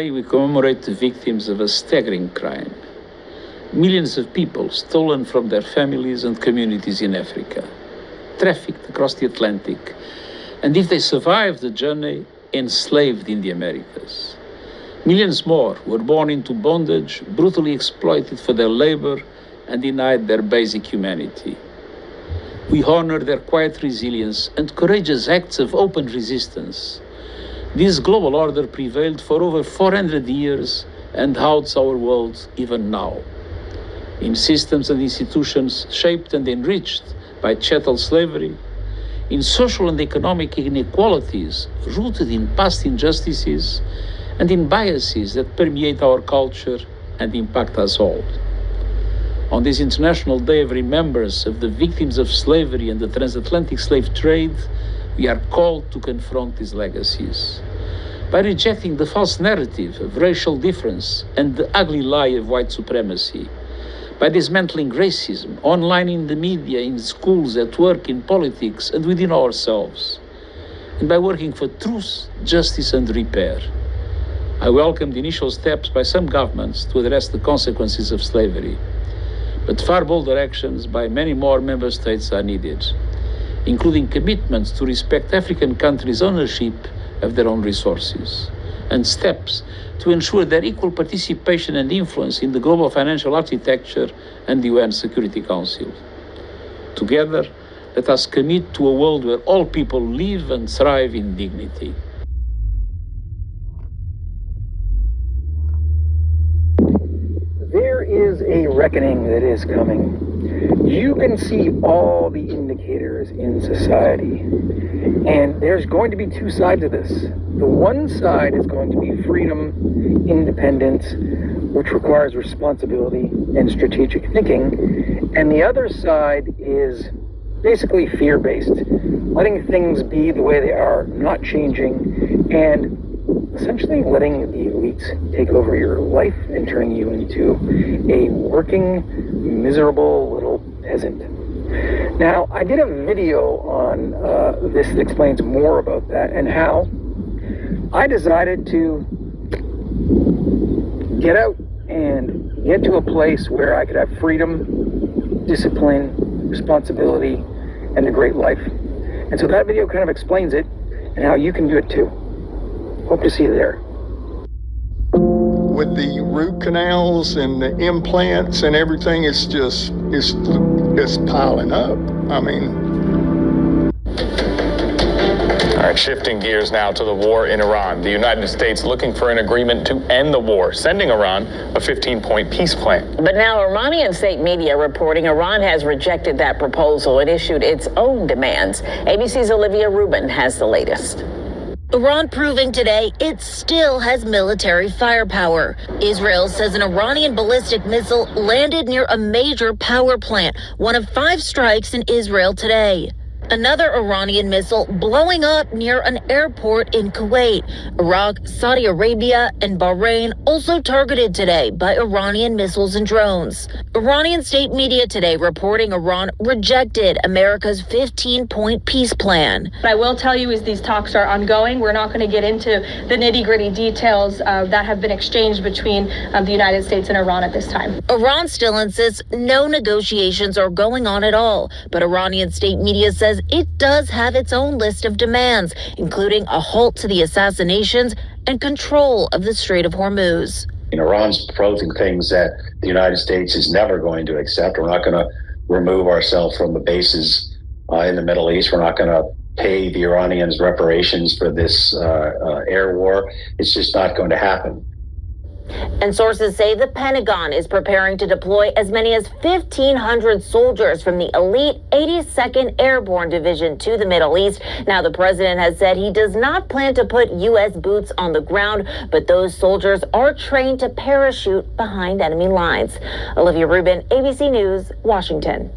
Today, we commemorate the victims of a staggering crime. Millions of people stolen from their families and communities in Africa, trafficked across the Atlantic, and if they survived the journey, enslaved in the Americas. Millions more were born into bondage, brutally exploited for their labor, and denied their basic humanity. We honor their quiet resilience and courageous acts of open resistance. This global order prevailed for over 400 years and haunts our world even now. In systems and institutions shaped and enriched by chattel slavery, in social and economic inequalities rooted in past injustices, and in biases that permeate our culture and impact us all. On this International Day of Remembrance of the victims of slavery and the transatlantic slave trade, we are called to confront these legacies. By rejecting the false narrative of racial difference and the ugly lie of white supremacy, by dismantling racism online, in the media, in schools, at work, in politics, and within ourselves, and by working for truth, justice, and repair. I welcome the initial steps by some governments to address the consequences of slavery, but far bolder actions by many more member states are needed, including commitments to respect African countries' ownership of their own resources, and steps to ensure their equal participation and influence in the global financial architecture and the UN Security Council. Together, let us commit to a world where all people live and thrive in dignity. There is a reckoning that is coming. You can see all the indicators in society, and there's going to be two sides of this. The one side is going to be freedom, independence, which requires responsibility and strategic thinking, and the other side is basically fear-based, letting things be the way they are, not changing, and essentially letting the elites take over your life and turning you into a working, miserable little peasant. Now, I did a video on this that explains more about that and how I decided to get out and get to a place where I could have freedom, discipline, responsibility, and a great life. And so that video kind of explains it and how you can do it too. Hope to see you there. With the root canals and the implants and everything, it's piling up. I mean. All right, shifting gears now to the war in Iran. The United States looking for an agreement to end the war, sending Iran a 15-point peace plan. But now Iranian state media reporting Iran has rejected that proposal and issued its own demands. ABC's Olivia Rubin has the latest. Iran proving today it still has military firepower. Israel says an Iranian ballistic missile landed near a major power plant, one of 5 strikes in Israel today. Another Iranian missile blowing up near an airport in Kuwait. Iraq, Saudi Arabia, and Bahrain also targeted today by Iranian missiles and drones. Iranian state media today reporting Iran rejected America's 15-point peace plan. What I will tell you is these talks are ongoing. We're not going to get into the nitty-gritty details that have been exchanged between the United States and Iran at this time. Iran still insists no negotiations are going on at all, but Iranian state media says it does have its own list of demands, including a halt to the assassinations and control of the Strait of Hormuz. Iran's proposing things that the United States is never going to accept. We're not going to remove ourselves from the bases in the Middle East. We're not going to pay the Iranians reparations for this air war. It's just not going to happen. And sources say the Pentagon is preparing to deploy as many as 1,500 soldiers from the elite 82nd Airborne Division to the Middle East. Now, the president has said he does not plan to put U.S. boots on the ground, but those soldiers are trained to parachute behind enemy lines. Olivia Rubin, ABC News, Washington.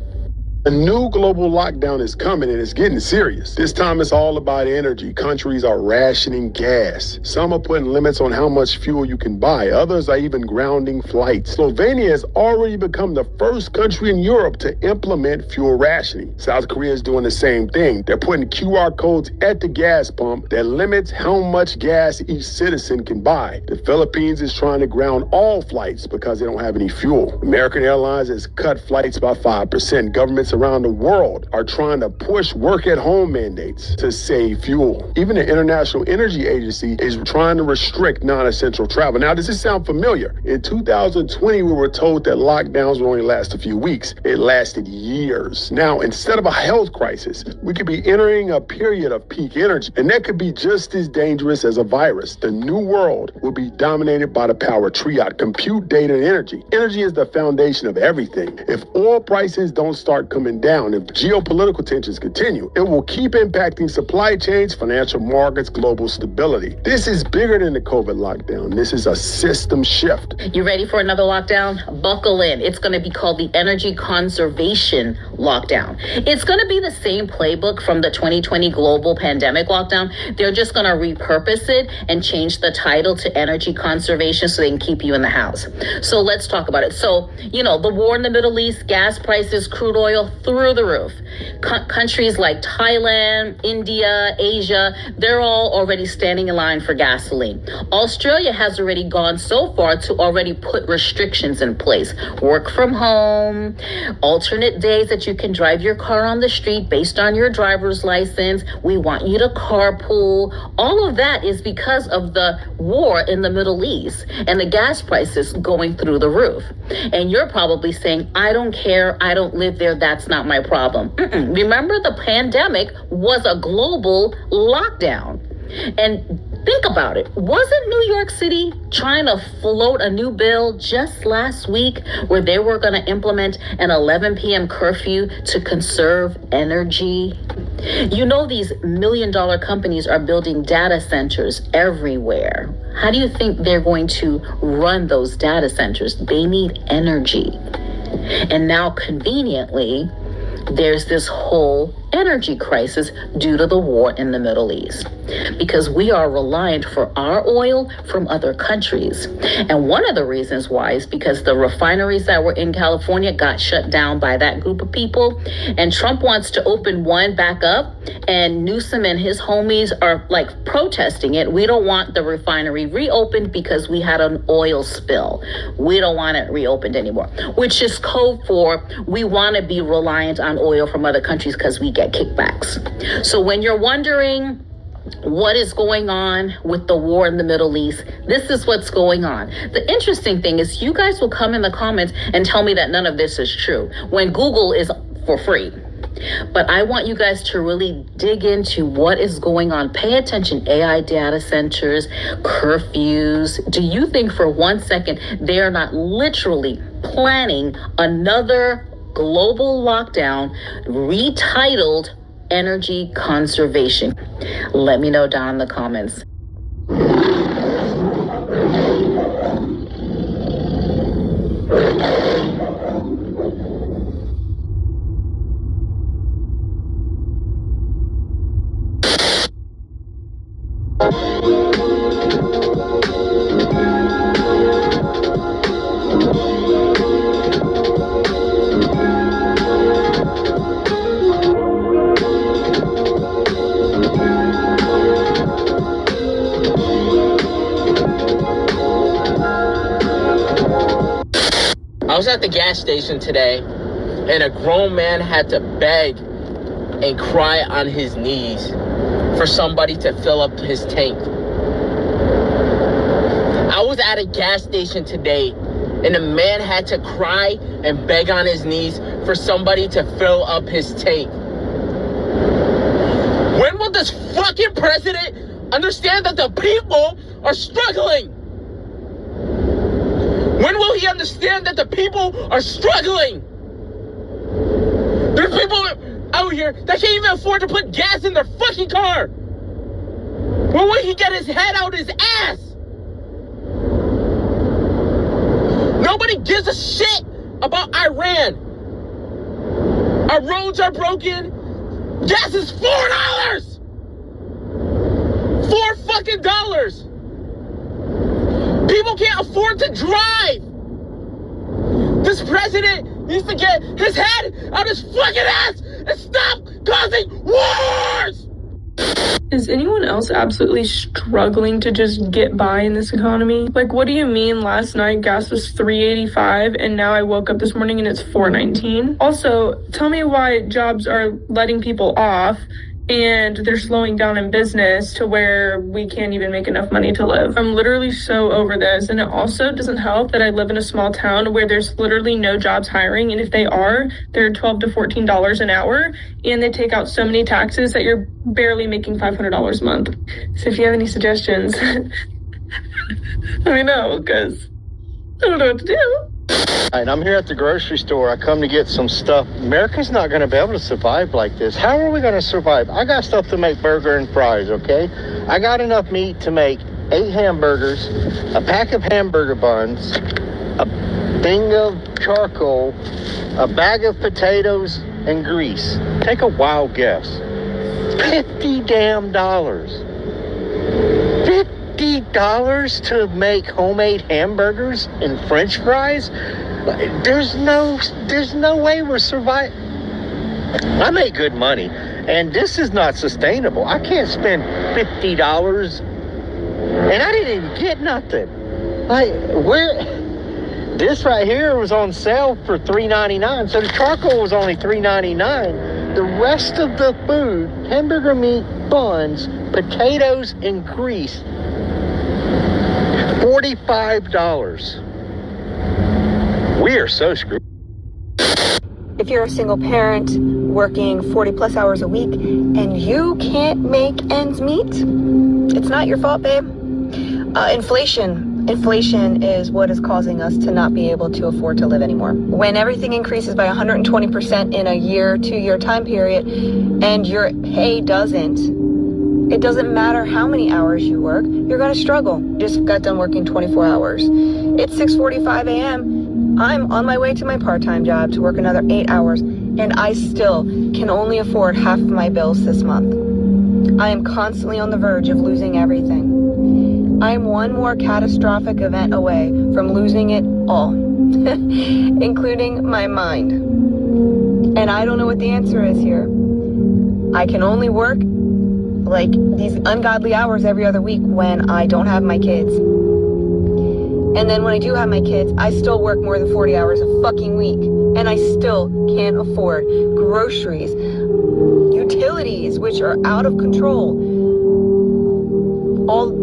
A new global lockdown is coming and it's getting serious. This time it's all about energy. Countries are rationing gas. Some are putting limits on how much fuel you can buy. Others are even grounding flights. Slovenia has already become the first country in Europe to implement fuel rationing. South Korea is doing the same thing. They're putting QR codes at the gas pump that limits how much gas each citizen can buy. The Philippines is trying to ground all flights because they don't have any fuel. American Airlines has cut flights by 5%. Governments around the world are trying to push work-at-home mandates to save fuel. Even the International Energy Agency is trying to restrict non-essential travel. Now, does this sound familiar? In 2020, we were told that lockdowns would only last a few weeks. It lasted years. Now, instead of a health crisis, we could be entering a period of peak energy, and that could be just as dangerous as a virus. The new world will be dominated by the power triad: compute, data, and energy. Energy is the foundation of everything. If oil prices don't start coming down, if geopolitical tensions continue, it will keep impacting supply chains, financial markets, global stability. This is bigger than the COVID lockdown. This is a system shift. You ready for another lockdown? Buckle in. It's going to be called the energy conservation lockdown. It's going to be the same playbook from the 2020 global pandemic lockdown. They're just going to repurpose it and change the title to energy conservation so they can keep you in the house. So let's talk about it. So, the war in the Middle East, gas prices, crude oil through the roof. Countries like Thailand, India, Asia, they're all already standing in line for gasoline. Australia has already gone so far to already put restrictions in place. Work from home, alternate days that you can drive your car on the street based on your driver's license. We want you to carpool. All of that is because of the war in the Middle East and the gas prices going through the roof. And you're probably saying, I don't care, I don't live there, that's not my problem. Remember, the pandemic was a global lockdown. And think about it. Wasn't New York City trying to float a new bill just last week where they were going to implement an 11 p.m. curfew to conserve energy? These million-dollar companies are building data centers everywhere. How do you think they're going to run those data centers? They need energy. And now, conveniently, there's this whole energy crisis due to the war in the Middle East, because we are reliant for our oil from other countries. And one of the reasons why is because the refineries that were in California got shut down by that group of people. And Trump wants to open one back up, and Newsom and his homies are protesting it. We don't want the refinery reopened because we had an oil spill. We don't want it reopened anymore, which is code for we want to be reliant on oil from other countries because we get kickbacks. So when you're wondering what is going on with the war in the Middle East, this is what's going on. The interesting thing is you guys will come in the comments and tell me that none of this is true when Google is for free. But I want you guys to really dig into what is going on. Pay attention. AI data centers, curfews. Do you think for 1 second they are not literally planning another global lockdown retitled energy conservation? Let me know down in the comments. I was at the gas station today, and a grown man had to beg and cry on his knees for somebody to fill up his tank. I was at a gas station today, and a man had to cry and beg on his knees for somebody to fill up his tank. When will this fucking president understand that the people are struggling? When will he understand that the people are struggling? There's people out here that can't even afford to put gas in their fucking car. When will he get his head out his ass? Nobody gives a shit about Iran. Our roads are broken. Gas is $4. $4 fucking. People can't afford to drive. This president needs to get his head out his fucking ass and stop causing wars! Is anyone else absolutely struggling to just get by in this economy? Like, what do you mean last night gas was $3.85 and now I woke up this morning and it's $4.19? Also, tell me why jobs are letting people off and they're slowing down in business to where we can't even make enough money to live. I'm literally so over this. And it also doesn't help that I live in a small town where there's literally no jobs hiring. And if they are, they're $12 to $14 an hour. And they take out so many taxes that you're barely making $500 a month. So if you have any suggestions, let me know, because I don't know what to do. And I'm here at the grocery store. I come to get some stuff. America's not going to be able to survive like this. How are we going to survive? I got stuff to make burger and fries, okay? I got enough meat to make 8 hamburgers, a pack of hamburger buns, a thing of charcoal, a bag of potatoes, and grease. Take a wild guess. $50 damn. $50 to make homemade hamburgers and French fries? There's no way we're surviving. I make good money, and this is not sustainable. I can't spend $50, and I didn't even get nothing. Like, this right here was on sale for $3.99, so the charcoal was only $3.99. The rest of the food, hamburger meat, buns, potatoes, and grease, $45. We are so screwed. If you're a single parent working 40 plus hours a week and you can't make ends meet, it's not your fault, babe. Inflation is what is causing us to not be able to afford to live anymore. When everything increases by 120% in a year, 2-year time period, and your pay doesn't, it doesn't matter how many hours you work, you're gonna struggle. Just got done working 24 hours. It's 6:45 a.m. I'm on my way to my part-time job to work another 8 hours, and I still can only afford half of my bills this month. I am constantly on the verge of losing everything. I am one more catastrophic event away from losing it all, including my mind. And I don't know what the answer is here. I can only work like these ungodly hours every other week when I don't have my kids. And then when I do have my kids, I still work more than 40 hours a fucking week. And I still can't afford groceries, utilities, which are out of control. Oh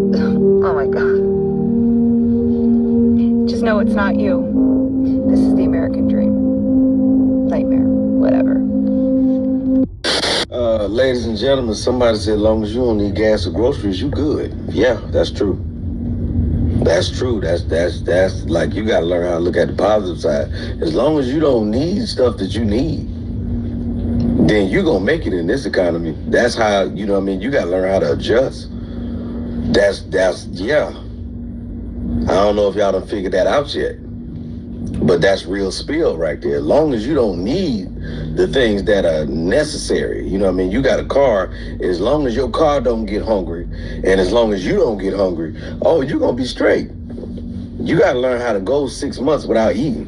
my God. Just know it's not you. This is the American dream. Nightmare. Whatever. Ladies and gentlemen, somebody said as long as you don't need gas or groceries, you good. Yeah, that's true. That's true. That's like, you gotta learn how to look at the positive side. As long as you don't need stuff that you need, then you're gonna make it in this economy. That's how, you know what I mean, you gotta learn how to adjust. Yeah. I don't know if y'all done figured that out yet, but that's real spill right there. As long as you don't need the things that are necessary, you know what I mean? You got a car, as long as your car don't get hungry, and as long as you don't get hungry, oh, you're gonna be straight. You gotta learn how to go 6 months without eating.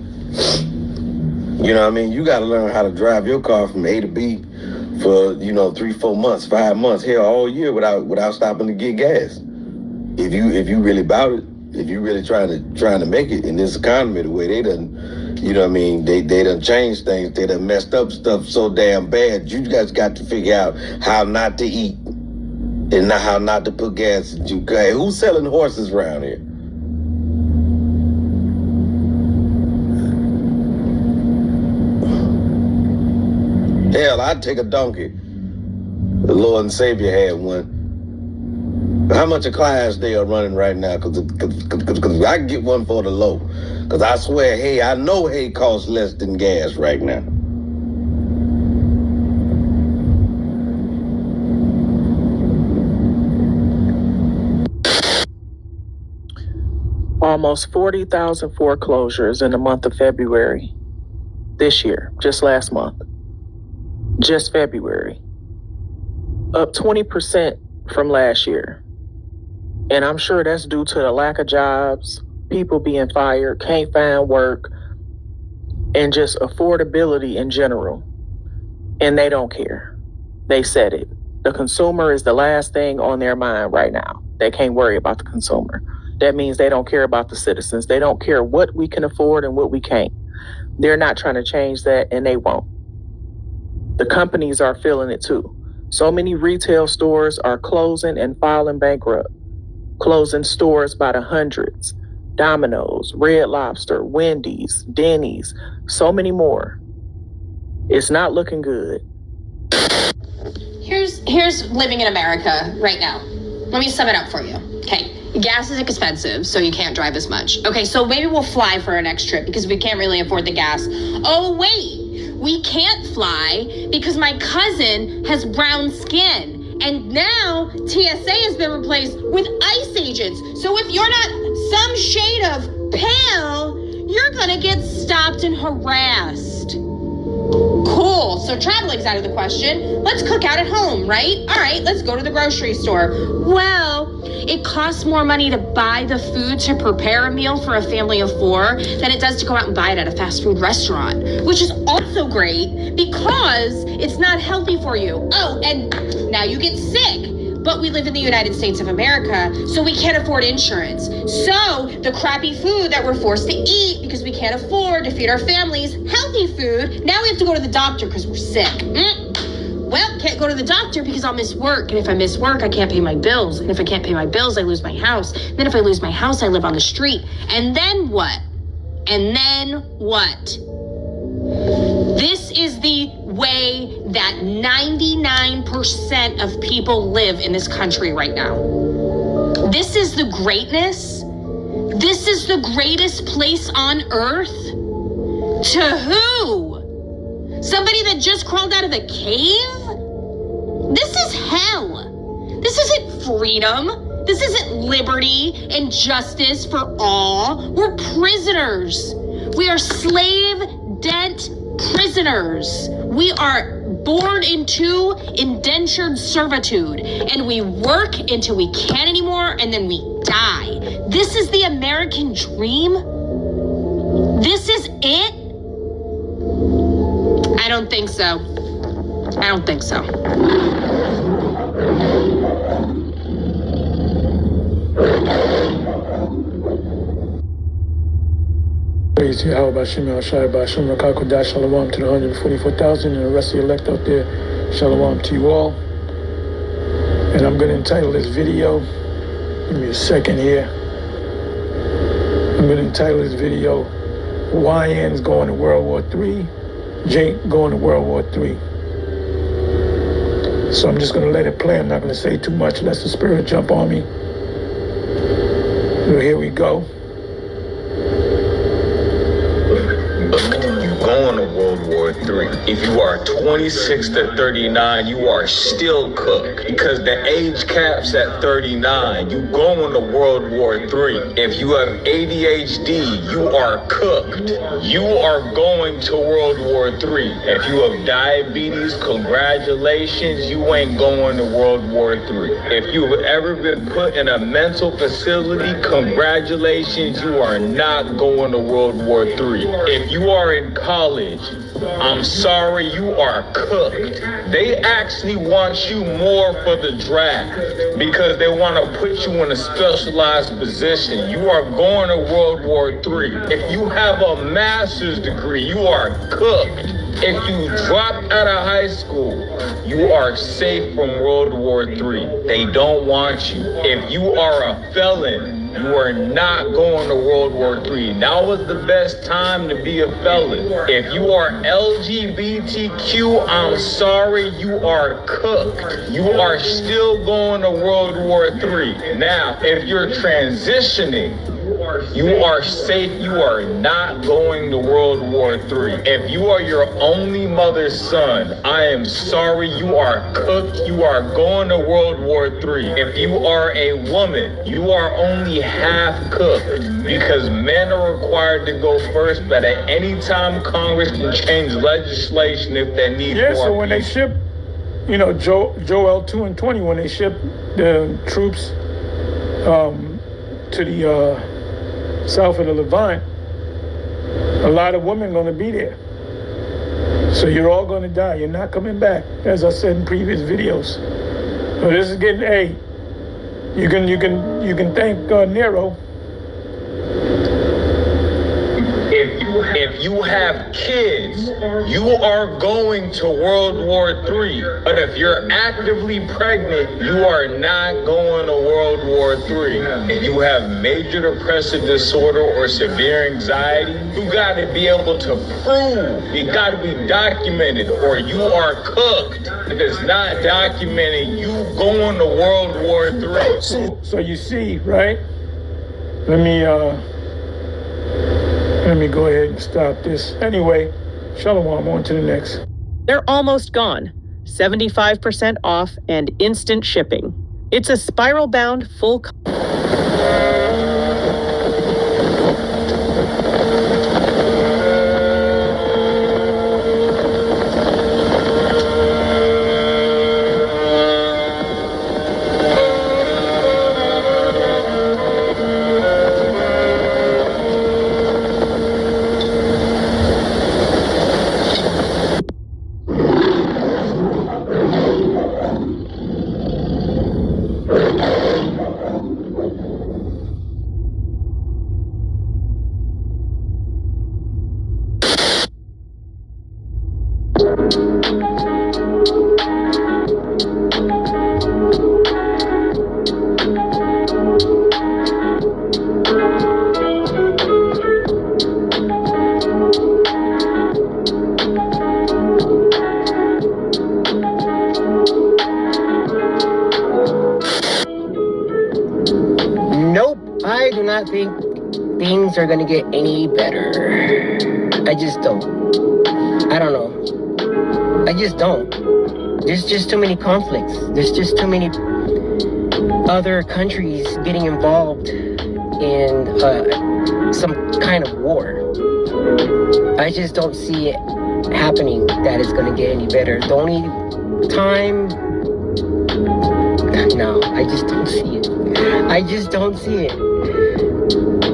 You know what I mean? You gotta learn how to drive your car from A to B for, 3-4 months, 5 months, hell, all year without stopping to get gas. If you really about it, if you really trying to make it in this economy the way they done, you know what I mean, they done changed things, they done messed up stuff so damn bad, you guys got to figure out how not to eat and how not to put gas in you. Hey, who's selling horses around here? Hell, I'd take a donkey. The Lord and Savior had one. How much a class they are running right now? Cause I can get one for the low. Cause I swear, I know hay costs less than gas right now. Almost 40,000 foreclosures in the month of February this year, just last month. just February, up 20% from last year. And I'm sure that's due to the lack of jobs, people being fired, can't find work, and just affordability in general. And they don't care. They said it. The consumer is the last thing on their mind right now. They can't worry about the consumer. That means they don't care about the citizens. They don't care what we can afford and what we can't. They're not trying to change that, and they won't. The companies are feeling it too. So many retail stores are closing and filing bankrupt, closing stores by the hundreds. Domino's, Red Lobster, Wendy's, Denny's, so many more. It's not looking good. Here's living in America right now. Let me sum it up for you. Okay, gas is expensive, so you can't drive as much. Okay, so maybe we'll fly for our next trip because we can't really afford the gas. Oh wait, we can't fly because my cousin has brown skin. And now TSA has been replaced with ICE agents. So if you're not some shade of pale, you're gonna get stopped and harassed. Cool, so traveling's out of the question. Let's cook out at home, right? All right, let's go to the grocery store. Well, it costs more money to buy the food to prepare a meal for a family of 4 than it does to go out and buy it at a fast food restaurant, which is also great because it's not healthy for you. Oh, and now you get sick. But we live in the United States of America, so we can't afford insurance. So the crappy food that we're forced to eat because we can't afford to feed our families healthy food, now we have to go to the doctor because we're sick. Well, can't go to the doctor because I'll miss work. And if I miss work, I can't pay my bills. And if I can't pay my bills, I lose my house. Then if I lose my house, I live on the street. And then what? And then what? This is the way that 99% of people live in this country right now. This is the greatness. This is the greatest place on earth. To who? Somebody that just crawled out of a cave? This is hell. This isn't freedom. This isn't liberty and justice for all. We're prisoners. We are slave-dent prisoners. We are born into indentured servitude, and we work until we can't anymore, and then we die. This is the American dream? This is it? I don't think so. I don't think so. Praise Yahweh, Shem Shai, Shem Rakakodah, Shalom to the 144,000 and the rest of the elect out there. Shalom to you all. And I'm going to entitle this video, give me a second here. I'm going to entitle this video, YN's going to World War III, Jake going to World War III. So I'm just going to let it play. I'm not going to say too much, lest the spirit jump on me. So here we go. Going to World War III. If you are 26 to 39, you are still cooked because the age cap's at 39. You going to World War III. If you have ADHD, you are cooked. You are going to World War III. If you have diabetes, congratulations, you ain't going to World War III. If you have ever been put in a mental facility, congratulations, you are not going to World War III. If you are in college, I'm sorry, you are cooked. They actually want you more for the draft because they want to put you in a specialized position. You are going to World War III. If you have a master's degree, you are cooked. If you dropped out of high school, you are safe from World War III. They don't want you. If you are a felon, you are not going to World War III. Now is the best time to be a felon. If you are LGBTQ, I'm sorry, you are cooked. You are still going to World War III. Now, if you're transitioning, You are safe. You are not going to World War III. If you are your only mother's son, I am sorry, you are cooked. You are going to World War III. If you are a woman, you are only half cooked because men are required to go first, but at any time Congress can change legislation if they need more. Yeah, so when they ship, you know, Joel 2 and 20, when they ship the troops to the south of the Levant, a lot of women are going to be there. So you're all going to die. You're not coming back, as I said in previous videos. So this is getting, hey, you can thank Nero. If you have kids, you are going to World War III. But if you're actively pregnant, you are not going to World War III. If you have major depressive disorder or severe anxiety, you got to be able to prove, it got to be documented, or you are cooked. If it's not documented, you going to World War III. So you see, right? Let me go ahead and stop this. Anyway, Shalom, on to the next. They're almost gone. 75% off and instant shipping. It's a spiral-bound full... Nope, I do not think things are gonna get any better. I just don't. I don't know. I just don't. There's just too many conflicts. There's just too many other countries getting involved in some kind of war. I just don't see it happening that it's gonna get any better. The only time, no, I just don't see it. I just don't see it.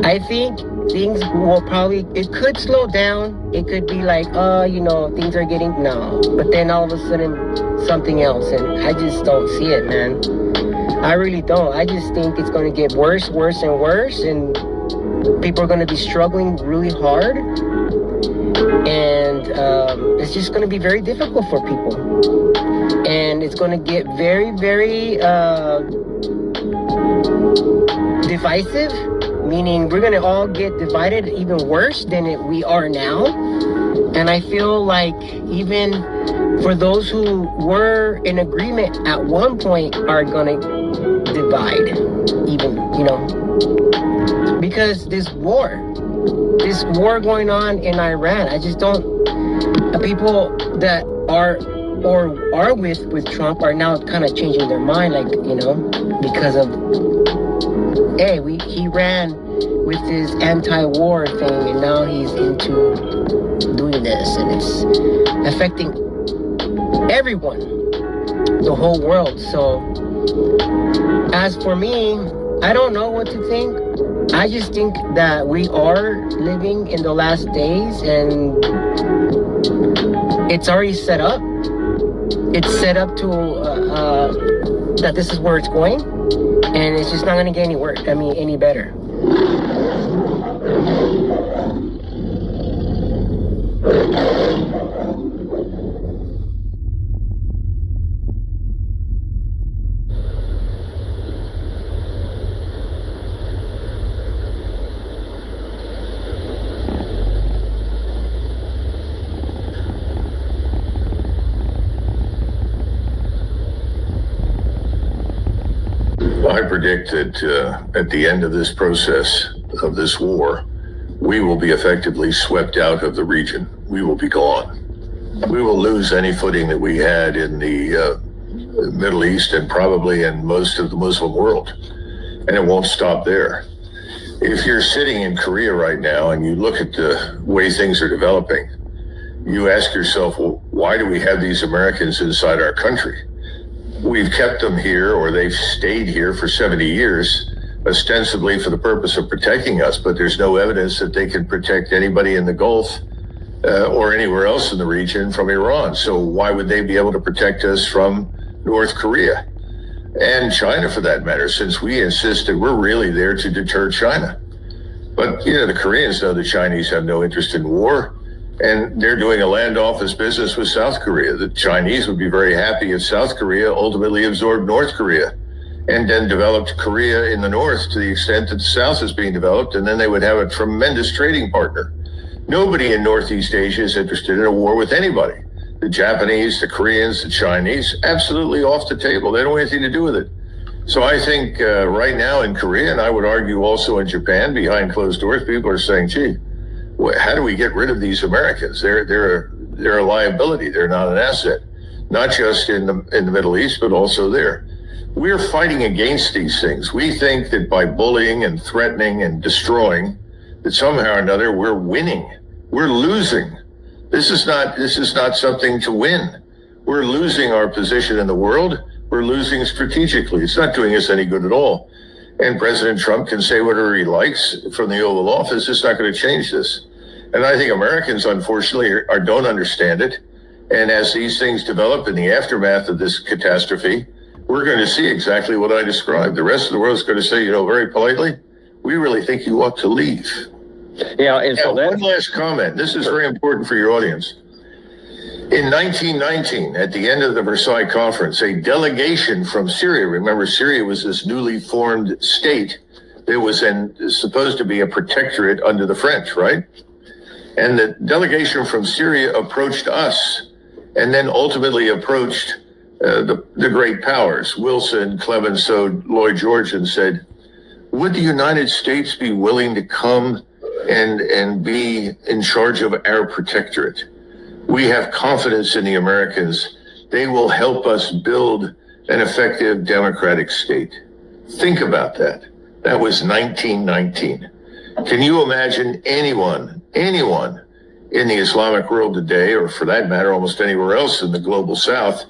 I think things will probably, it could slow down. It could be like, things are getting, no. But then all of a sudden, something else. And I just don't see it, man. I really don't. I just think it's going to get worse, worse, and worse. And people are going to be struggling really hard. And it's just going to be very difficult for people. And it's going to get very, very divisive, meaning we're going to all get divided even worse than we are now. And I feel like even for those who were in agreement at one point are going to divide, even, because this war going on in Iran, I just don't, people that are with Trump are now kind of changing their mind, like, because of, hey, he ran with his anti-war thing and now he's into doing this, and it's affecting everyone, the whole world. So as for me, I don't know what to think. I just think that we are living in the last days, and it's already set up. It's set up to that this is where it's going, and it's just not going to get any better. I predict that at the end of this process, of this war, we will be effectively swept out of the region. We will be gone. We will lose any footing that we had in the Middle East and probably in most of the Muslim world. And it won't stop there. If you're sitting in Korea right now and you look at the way things are developing, you ask yourself, well, why do we have these Americans inside our country? We've kept them here, or they've stayed here for 70 years, ostensibly for the purpose of protecting us, but there's no evidence that they can protect anybody in the Gulf or anywhere else in the region from Iran. So why would they be able to protect us from North Korea and China, for that matter, since we insist that we're really there to deter China? But, the Koreans know the Chinese have no interest in war, and they're doing a land office business with South Korea. The Chinese would be very happy if South Korea ultimately absorbed North Korea and then developed Korea in the north to the extent that the South is being developed, and then they would have a tremendous trading partner. Nobody in Northeast Asia is interested in a war with anybody. The Japanese, the Koreans, the Chinese, absolutely off the table. They don't want anything to do with it. So I think right now in Korea, and I would argue also in Japan, behind closed doors, people are saying, gee, how do we get rid of these Americans? They're a liability. They're not an asset, not just in the Middle East, but also there. We're fighting against these things. We think that by bullying and threatening and destroying, that somehow or another we're winning. We're losing. This is not something to win. We're losing our position in the world. We're losing strategically. It's not doing us any good at all. And President Trump can say whatever he likes from the Oval Office. It's not going to change this. And I think Americans, unfortunately, don't understand it. And as these things develop in the aftermath of this catastrophe, we're going to see exactly what I described. The rest of the world is going to say, very politely, we really think you ought to leave. Yeah, and so one last comment. This is very important for your audience. In 1919, at the end of the Versailles Conference, a delegation from Syria, remember Syria was this newly formed state that was supposed to be a protectorate under the French, right? And the delegation from Syria approached us and then ultimately approached the great powers, Wilson, Clemenceau, Lloyd George, and said, would the United States be willing to come and be in charge of our protectorate? We have confidence in the Americans. They will help us build an effective democratic state. Think about that. That was 1919. Can you imagine anyone in the Islamic world today, or for that matter, almost anywhere else in the global South,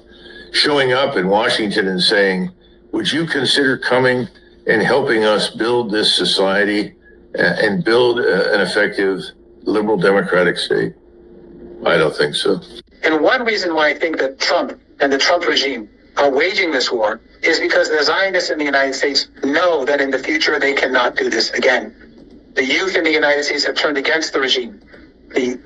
showing up in Washington and saying, would you consider coming and helping us build this society and build an effective liberal democratic state? I don't think so. And one reason why I think that Trump and the Trump regime are waging this war is because the Zionists in the United States know that in the future they cannot do this again. The youth in the United States have turned against the regime. The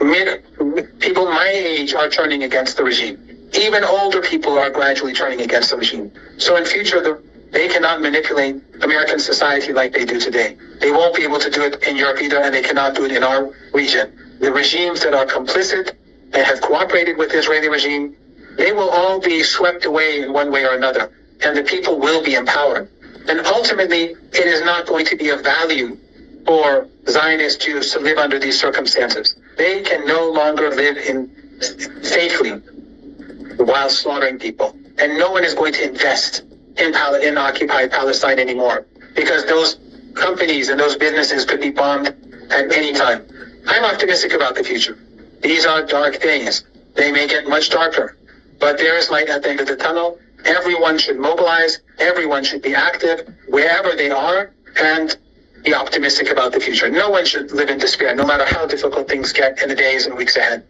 people my age are turning against the regime. Even older people are gradually turning against the regime. So in future, they cannot manipulate American society like they do today. They won't be able to do it in Europe either, and they cannot do it in our region. The regimes that are complicit and have cooperated with the Israeli regime, they will all be swept away in one way or another, and the people will be empowered. And ultimately, it is not going to be of value for Zionist Jews to live under these circumstances. They can no longer live safely while slaughtering people. And no one is going to invest in occupied Palestine anymore, because those companies and those businesses could be bombed at any time. I'm optimistic about the future. These are dark days. They may get much darker, but there is light at the end of the tunnel. Everyone should mobilize. Everyone should be active wherever they are and be optimistic about the future. No one should live in despair, no matter how difficult things get in the days and weeks ahead.